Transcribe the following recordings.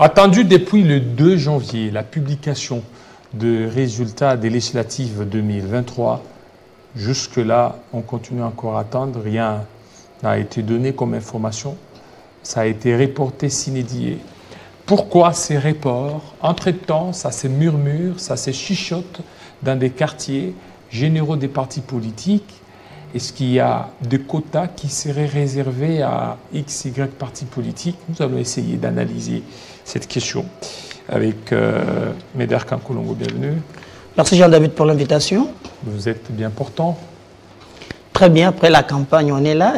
Attendu depuis le 2 janvier, la publication de résultats des législatives 2023, jusque-là, on continue encore à attendre. Rien n'a été donné comme information. Ça a été reporté sine die. Pourquoi ces reports? Entre-temps, ça se murmure, ça se chuchote dans des quartiers généraux des partis politiques. Est-ce qu'il y a des quotas qui seraient réservés à X, Y partis politiques? Nous allons essayer d'analyser cette question avec Méder Kankolongo. Bienvenue. Merci Jean-David pour l'invitation. Vous êtes bien portant? Très bien, après la campagne, on est là,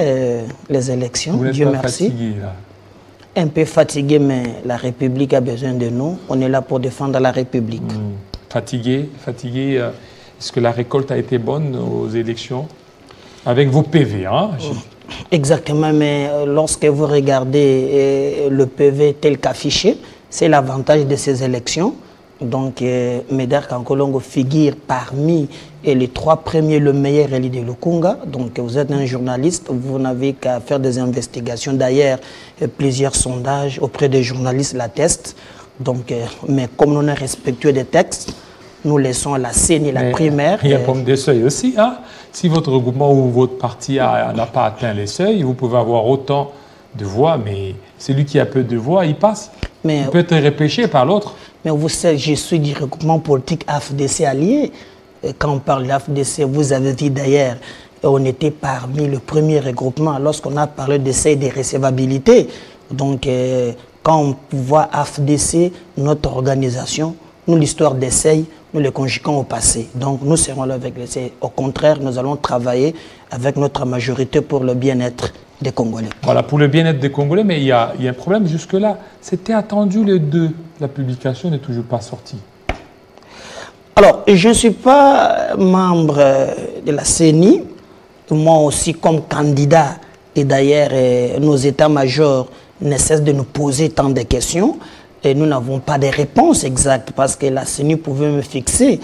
les élections, Vous Dieu pas merci. Fatigué, là. Un peu fatigué, mais la République a besoin de nous. On est là pour défendre la République. Fatigué. Est-ce que la récolte a été bonne aux élections? Avec vos PV, hein? Exactement, mais lorsque vous regardez le PV tel qu'affiché, c'est l'avantage de ces élections. Donc, Méder Kankolongo figure parmi les 3 premiers, le meilleur élu de Lukunga. Donc, vous êtes un journaliste, vous n'avez qu'à faire des investigations. D'ailleurs, plusieurs sondages auprès des journalistes l'attestent. Donc, mais comme on est respectueux des textes, nous laissons la CENI, la primaire. Il y a comme des seuils aussi. Hein? Si votre regroupement ou votre parti n'a pas atteint les seuils, vous pouvez avoir autant de voix, mais celui qui a peu de voix, il passe. Mais, il peut être repêché par l'autre. Mais vous savez, je suis du regroupement politique AFDC allié. Quand on parle d'AFDC, vous avez dit d'ailleurs, on était parmi le premier regroupement lorsqu'on a parlé de seuil de recevabilité. Donc, quand on voit AFDC, notre organisation, nous, l'histoire des seuils, nous les conjuguons au passé. Donc, nous serons là avec les seuils. Au contraire, nous allons travailler avec notre majorité pour le bien-être des Congolais. Voilà, pour le bien-être des Congolais, mais il y a un problème jusque-là. C'était attendu le 2. La publication n'est toujours pas sortie. Alors, je ne suis pas membre de la CENI. Moi aussi, comme candidat, et d'ailleurs, nos états-majors ne cessent de nous poser tant de questions. Et nous n'avons pas de réponse exacte parce que la CENI pouvait me fixer.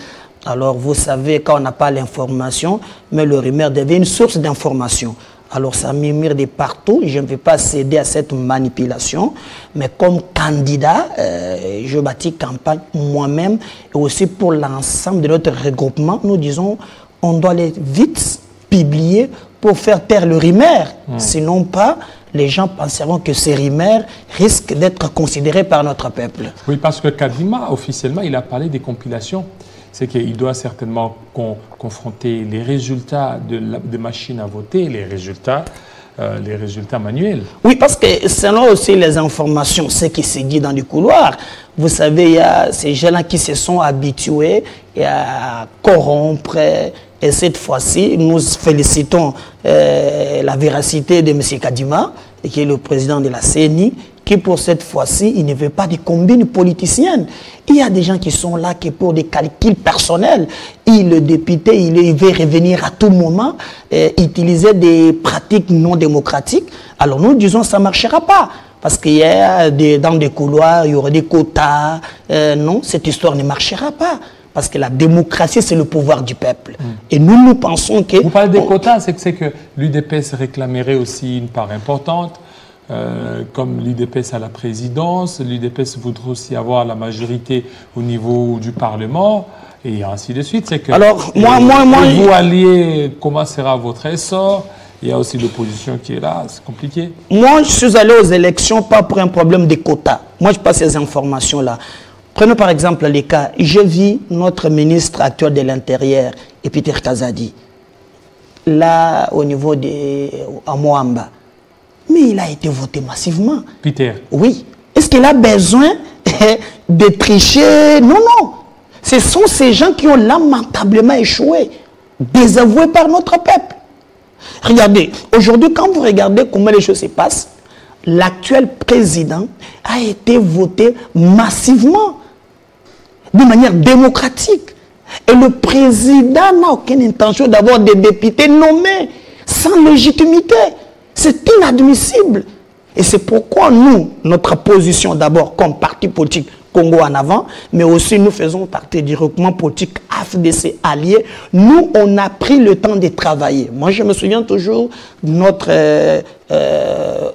Alors, vous savez, quand on n'a pas l'information, mais le rumeur devient une source d'information. Alors, ça murmure de partout. Je ne vais pas céder à cette manipulation. Mais comme candidat, je bâtis campagne moi-même et aussi pour l'ensemble de notre regroupement. Nous disons, on doit aller vite publier pour faire taire le rumeur. Sinon pas, les gens penseront que ces rumeurs risquent d'être considérés par notre peuple. Oui, parce que Kadima, officiellement, il a parlé des compilations. C'est qu'il doit certainement confronter les résultats de machines à voter, les résultats manuels. Oui, parce que selon aussi les informations, ce qui se dit dans les couloirs, vous savez, il y a ces gens-là qui se sont habitués à corrompre. Et cette fois-ci, nous félicitons la véracité de M. Kadima, qui est le président de la CENI, qui pour cette fois-ci, il ne veut pas de combines politiciennes. Il y a des gens qui sont là qui pour des calculs personnels. Le député, il veut revenir à tout moment, utiliser des pratiques non démocratiques. Alors nous disons que ça ne marchera pas. Parce qu'il y a dans des couloirs, il y aurait des quotas. Non, cette histoire ne marchera pas. Parce que la démocratie, c'est le pouvoir du peuple. Et nous pensons que... Vous parlez des quotas, c'est que l'UDPS réclamerait aussi une part importante. Comme l'UDPS à la présidence, l'UDPS voudrait aussi avoir la majorité au niveau du Parlement, et ainsi de suite. C'est que alors, vous alliez, comment sera votre essor? Il y a aussi l'opposition qui est là, c'est compliqué. Moi, je suis allé aux élections pas pour un problème de quotas. Moi, je passe ces informations-là. Prenons par exemple les cas. Je vis notre ministre actuel de l'Intérieur, Peter Kazadi, là, au niveau de Moamba. Mais il a été voté massivement. Peter? Oui. Est-ce qu'il a besoin de tricher? Non, non. Ce sont ces gens qui ont lamentablement échoué, désavoués par notre peuple. Regardez, aujourd'hui, quand vous regardez comment les choses se passent, l'actuel président a été voté massivement, de manière démocratique. Et le président n'a aucune intention d'avoir des députés nommés sans légitimité. C'est inadmissible. Et c'est pourquoi nous, notre position d'abord comme parti politique Congo en avant, mais aussi nous faisons partie du regroupement politique AFDC allié. Nous, on a pris le temps de travailler. Moi, je me souviens toujours de notre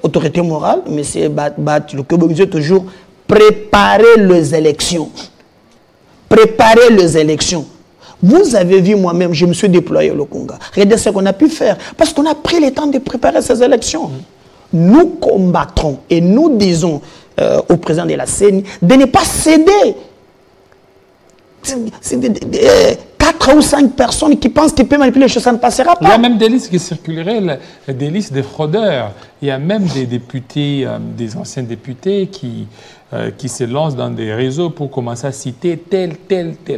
autorité morale, M. Bat, toujours préparer les élections. Préparer les élections. Vous avez vu moi-même, je me suis déployé au Congo. Regardez ce qu'on a pu faire. Parce qu'on a pris le temps de préparer ces élections. Nous combattrons et nous disons au président de la CENI de ne pas céder. C'est 4 ou 5 personnes qui pensent qu'ils peuvent manipuler les choses, ça ne passera pas. Il y a même des listes qui circuleraient, des listes de fraudeurs. Il y a même des députés, des anciens députés qui se lancent dans des réseaux pour commencer à citer tel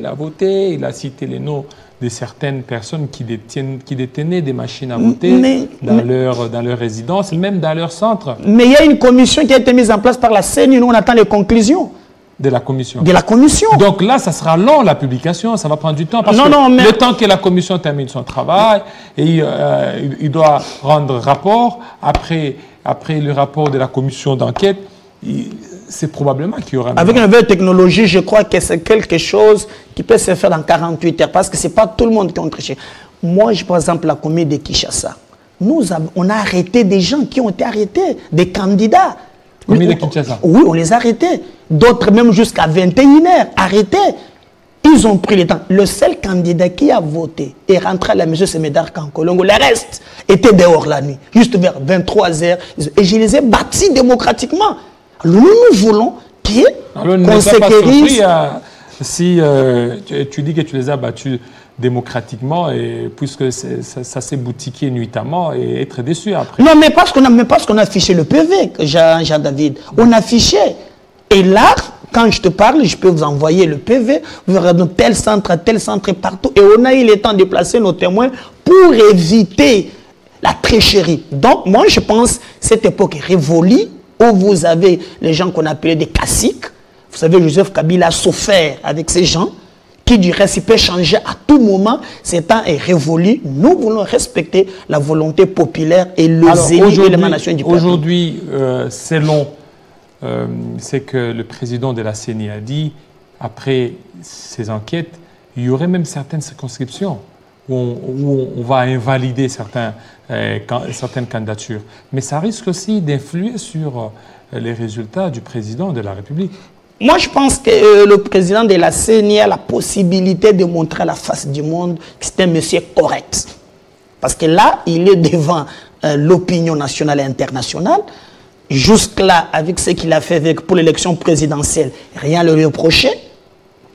a voté. Il a cité les noms de certaines personnes qui détenaient des machines à voter dans leur résidence, même dans leur centre. Mais il y a une commission qui a été mise en place par la CENI, nous on attend les conclusions. De la commission. De la commission. Donc là, ça sera long, la publication, ça va prendre du temps. Parce que le temps que la commission termine son travail, et il doit rendre rapport, après le rapport de la commission d'enquête, c'est probablement qu'il y aura... Avec une nouvelle technologie, je crois que c'est quelque chose qui peut se faire dans 48 heures, parce que ce n'est pas tout le monde qui a triché. Moi, par exemple, la commune de Kinshasa, on a arrêté des gens qui ont été arrêtés, des candidats. Commune de Kinshasa? Oui, on les a arrêtés. D'autres même jusqu'à 21h, arrêtés. Ils ont pris le temps. Le seul candidat qui a voté et rentré à la maison, c'est Médard Kankolongo. Le reste était dehors la nuit, juste vers 23h. Et je les ai bâtis démocratiquement. Alors nous voulons qu'on sécurise... Si tu dis que tu les as battus démocratiquement, et puisque ça s'est boutiqué nuitamment, et être déçu après. Non, mais parce qu'on a affiché le PV, Jean-David. On affichait. Et là, quand je te parle, je peux vous envoyer le PV, vous verrez dans tel centre, partout. Et on a eu le temps de placer nos témoins pour éviter la tricherie. Donc, moi, je pense que cette époque est révolue, où vous avez les gens qu'on appelait des caciques. Vous savez, Joseph Kabila a souffert avec ces gens, qui du reste, il peut changer à tout moment. Ce temps est révolu. Nous voulons respecter la volonté populaire et les élus et l'émanation du peuple. Aujourd'hui, selon ce que le président de la CENI a dit, après ces enquêtes, il y aurait même certaines circonscriptions où on va invalider certaines candidatures. Mais ça risque aussi d'influer sur les résultats du président de la République. Moi, je pense que le président de la CENI a la possibilité de montrer à la face du monde que c'est un monsieur correct. Parce que là, il est devant l'opinion nationale et internationale. Jusque-là, avec ce qu'il a fait pour l'élection présidentielle, rien ne lui reprochait.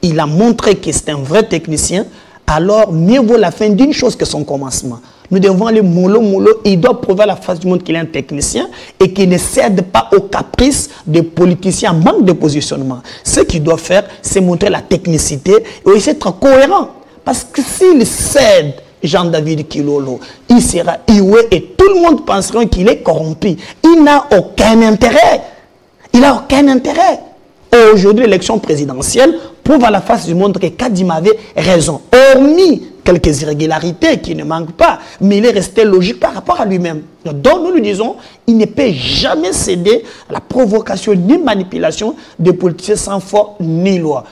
Il a montré que c'est un vrai technicien. Alors, mieux vaut la fin d'une chose que son commencement. Nous devons aller mollo. Il doit prouver à la face du monde qu'il est un technicien et qu'il ne cède pas aux caprices des politiciens en manque de positionnement. Ce qu'il doit faire, c'est montrer la technicité et aussi être cohérent. Parce que s'il cède, Jean-David Kilolo, il sera ioué et tout le monde pensera qu'il est corrompu. Il n'a aucun intérêt. Il n'a aucun intérêt. Aujourd'hui, l'élection présidentielle prouve à la face du monde que Kadima avait raison. Hormis quelques irrégularités qui ne manquent pas, mais il est resté logique par rapport à lui-même. Donc nous lui disons, il ne peut jamais céder à la provocation ni manipulation des politiciens sans foi ni loi.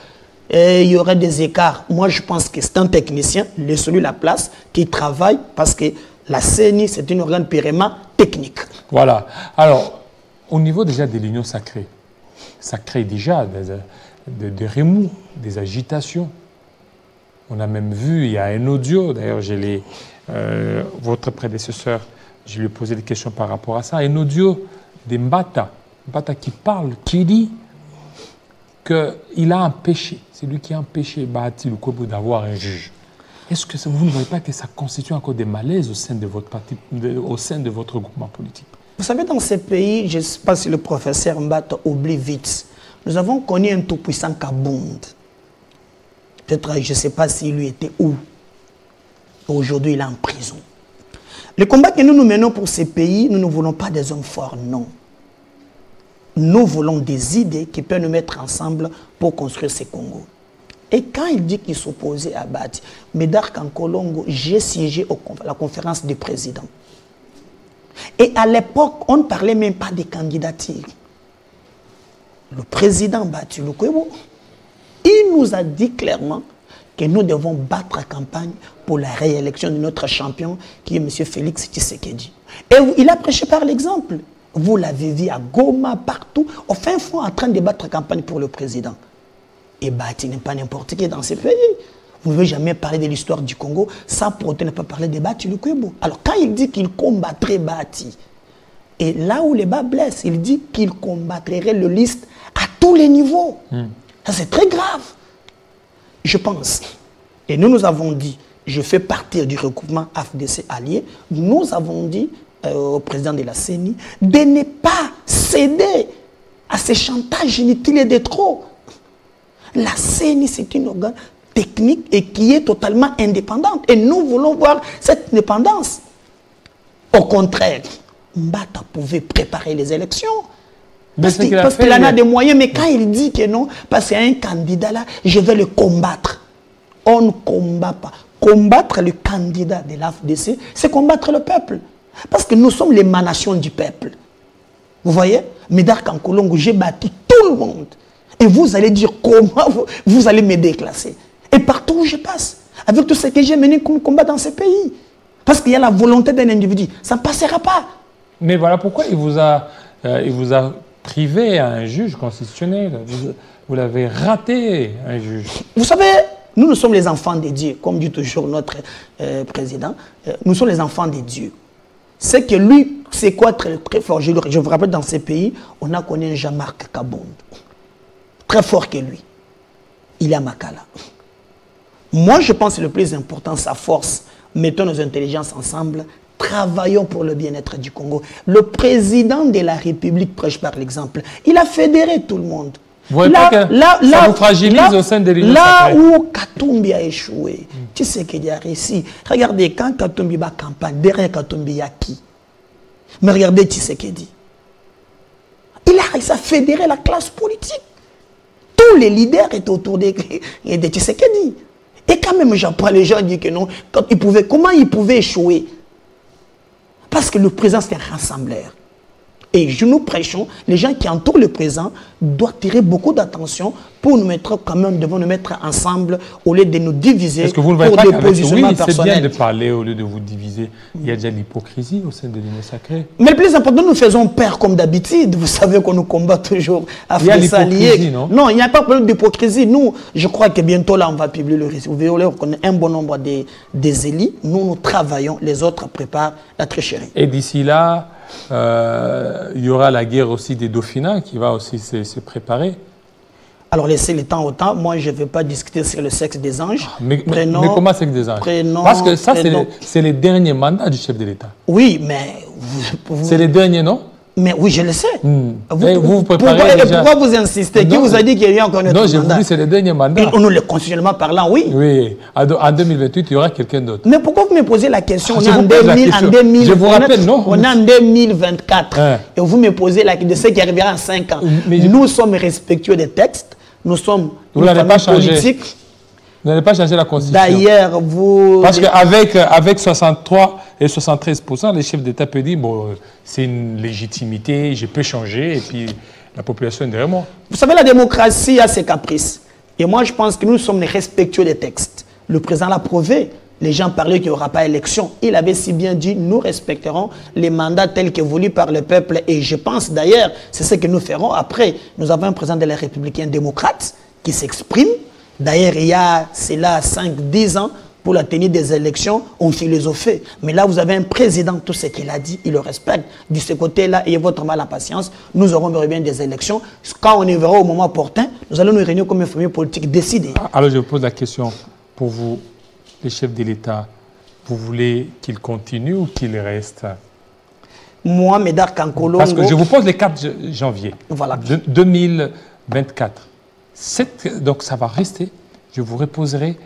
Et il y aurait des écarts. Moi, je pense que c'est un technicien, laissez-lui la place, qui travaille parce que la CENI, c'est une organe purement technique. Voilà. Alors, au niveau déjà de l'union sacrée, ça crée déjà des remous, des agitations. On a même vu, il y a un audio, d'ailleurs, votre prédécesseur, je lui ai posé des questions par rapport à ça, un audio de Mbata qui parle, qui dit qu'il a empêché, c'est lui qui a empêché Bahati Lukwebo d'avoir un juge. Est-ce que vous ne voyez pas que ça constitue encore des malaises au sein de votre parti, au sein de votre groupement politique? Vous savez, dans ces pays, je ne sais pas si le professeur Mbata oublie vite, nous avons connu un tout-puissant Kabound. Peut-être, je ne sais pas s'il lui était où. Aujourd'hui, il est en prison. Le combat que nous menons pour ces pays, nous ne voulons pas des hommes forts, non. Nous voulons des idées qui peuvent nous mettre ensemble pour construire ce Congo. Et quand il dit qu'il s'opposait à Bahati, Médard Kankolongo, j'ai siégé à la conférence des présidents. Et à l'époque, on ne parlait même pas des candidatures. Le président Bahati Lukwebo, il nous a dit clairement que nous devons battre la campagne pour la réélection de notre champion, qui est M. Félix Tshisekedi. Et il a prêché par l'exemple. Vous l'avez vu à Goma, partout. Au fin fond, en train de battre campagne pour le président. Et Bati n'est pas n'importe qui dans ces pays. Vous ne pouvez jamais parler de l'histoire du Congo sans pour autant ne pas parler de Bati Lukwebo. Alors quand il dit qu'il combattrait Bati, et là où les bas blessent, il dit qu'il combattrait le liste à tous les niveaux. Ça c'est très grave. Je pense, et nous avons dit, je fais partie du regroupement AFDC allié, nous avons dit au président de la CENI de ne pas céder à ces chantages inutiles et de trop. La CENI, c'est une organe technique et qui est totalement indépendante. Et nous voulons voir cette indépendance. Au contraire, Mbata pouvait préparer les élections. Parce qu'il en a des moyens, mais quand il dit que non, parce qu'il y a un candidat là, je vais le combattre. On ne combat pas. Combattre le candidat de l'AFDC, c'est combattre le peuple. Parce que nous sommes l'émanation du peuple. Vous voyez? Médard Kankolongo, j'ai battu tout le monde. Et vous allez dire comment vous allez me déclasser. Et partout où je passe, avec tout ce que j'ai mené comme combat dans ce pays. Parce qu'il y a la volonté d'un individu. Ça ne passera pas. Mais voilà pourquoi il vous a privé à un juge constitutionnel. Vous l'avez raté, un juge. Vous savez, nous sommes les enfants de Dieu, comme dit toujours notre président. Nous sommes les enfants de Dieu. C'est que lui, c'est quoi très, très fort. Je vous rappelle, dans ces pays, on a connu un Jean-Marc Kabound. Très fort que lui. Il est à Makala. Moi, je pense que le plus important, sa force. Mettons nos intelligences ensemble. Travaillons pour le bien-être du Congo. Le président de la République prêche par l'exemple. Il a fédéré tout le monde. Vous voyez pas que ça vous fragilise au sein de l'Union sacrée. Là où Katumbi a échoué, tu sais qu'il a réussi. Regardez, quand Katumbi va campagne, derrière Katumbi, il y a qui? Mais regardez Tshisekedi. Il a réussi à fédérer la classe politique. Tous les leaders étaient autour de Tshisekedi. Et quand même, j'apprends, les gens disent que non. Comment ils pouvaient échouer? Parce que le président, c'est un rassembleur. Et nous prêchons, les gens qui entourent le président doivent tirer beaucoup d'attention pour nous mettre, quand même, devons nous mettre ensemble au lieu de nous diviser. Est-ce que vous ne voyez pas qu'avec oui, c'est bien de parler au lieu de vous diviser. Il y a déjà l'hypocrisie au sein de l'Union sacrée. Mais le plus important, nous faisons peur comme d'habitude. Vous savez qu'on nous combat toujours à faire ça. Il y a l'hypocrisie, non? Non, il n'y a pas de problème d'hypocrisie. Nous, je crois que bientôt, là, on va publier le récit. Vous verrez, on connaît un bon nombre des élites. Nous travaillons, les autres préparent la tricherie. Et d'ici là, il y aura la guerre aussi des Dauphins qui va aussi se préparer. Alors laissez le temps au temps. Moi, je ne vais pas discuter sur le sexe des anges. Mais comment sexe des anges? Parce que ça, c'est les derniers mandats du chef de l'État. Oui, mais... C'est les derniers, non? Mais oui, je le sais. Vous préparez pourquoi vous insistez? Qui vous a dit qu'il y a encore un autre mandat? Non, je vous dis c'est les derniers mandats. Nous, le constitutionnellement parlant, oui. Oui. En 2028, il y aura quelqu'un d'autre. Mais pourquoi vous me posez la question? On est en 2000. Je vous rappelle, non? On est en 2024. Et vous me posez la question de ce qui arrivera en 5 ans. Nous sommes respectueux des textes. Nous sommes politiques. Vous n'allez pas changer la Constitution. D'ailleurs, vous... Parce qu'avec 63 et 73%, les chefs d'État peuvent dire, bon, c'est une légitimité, je peux changer, et puis la population est derrière moi. Vous savez, la démocratie a ses caprices. Et moi, je pense que nous sommes respectueux des textes. Le président l'a prouvé. Les gens parlaient qu'il n'y aura pas élection. Il avait si bien dit, nous respecterons les mandats tels que voulus par le peuple. Et je pense d'ailleurs, c'est ce que nous ferons. Après, nous avons un président de la République, un démocrate, qui s'exprime. D'ailleurs, il y a, c'est là, 5-10 ans, pour la tenue des élections, on philosophait. Mais là, vous avez un président, tout ce qu'il a dit, il le respecte. De ce côté-là, ayez votre mal à patience. Nous aurons bien des élections. Quand on y verra au moment opportun, nous allons nous réunir comme une famille politique décidée. Alors, je vous pose la question. Pour vous, les chefs de l'État, vous voulez qu'il continue ou qu'il reste? Moi, Médard Kankolongo... Parce que je vous pose les 4 janvier 2024. Donc, ça va rester. Je vous reposerai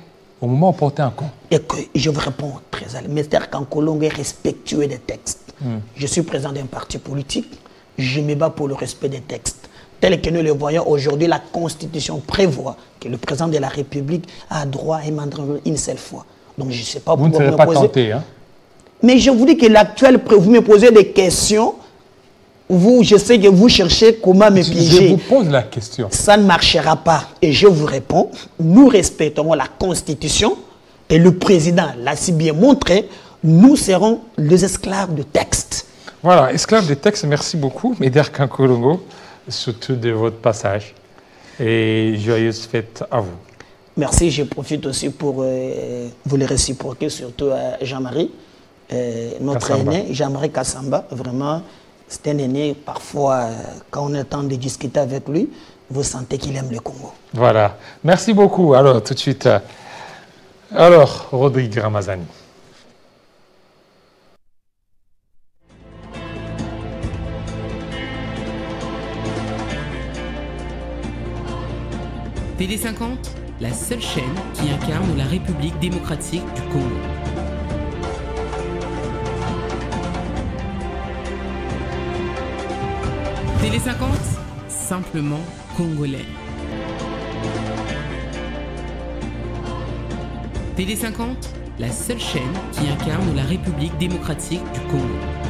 au moment opportun encore. Et que je vous réponds très à l'aise. Médard Kankolongo est respectueux des textes. Je suis président d'un parti politique. Je me bats pour le respect des textes. Tel que nous le voyons aujourd'hui, la Constitution prévoit que le président de la République a droit à émander une seule fois. Donc, je ne sais pas pourquoi vous ne serez pas tenté, hein? Mais je vous dis que l'actuel, vous me posez des questions. Je sais que vous cherchez comment me piéger. Je vous pose la question. Ça ne marchera pas. Et je vous réponds, nous respecterons la Constitution. Et le président l'a si bien montré, nous serons les esclaves de texte. Voilà, esclave des textes, merci beaucoup, Médère Kankolongo, surtout de votre passage. Et joyeuse fête à vous. Merci, je profite aussi pour vous le réciproquer, surtout à Jean-Marie, notre aîné, Jean-Marie Kassamba. Vraiment, c'est un aîné, parfois, quand on a le temps de discuter avec lui, vous sentez qu'il aime le Congo. Voilà, merci beaucoup. Alors, tout de suite, alors, Rodrigue Ramazani. TD50, la seule chaîne qui incarne la République démocratique du Congo. TD50, simplement congolais. TD50, la seule chaîne qui incarne la République démocratique du Congo.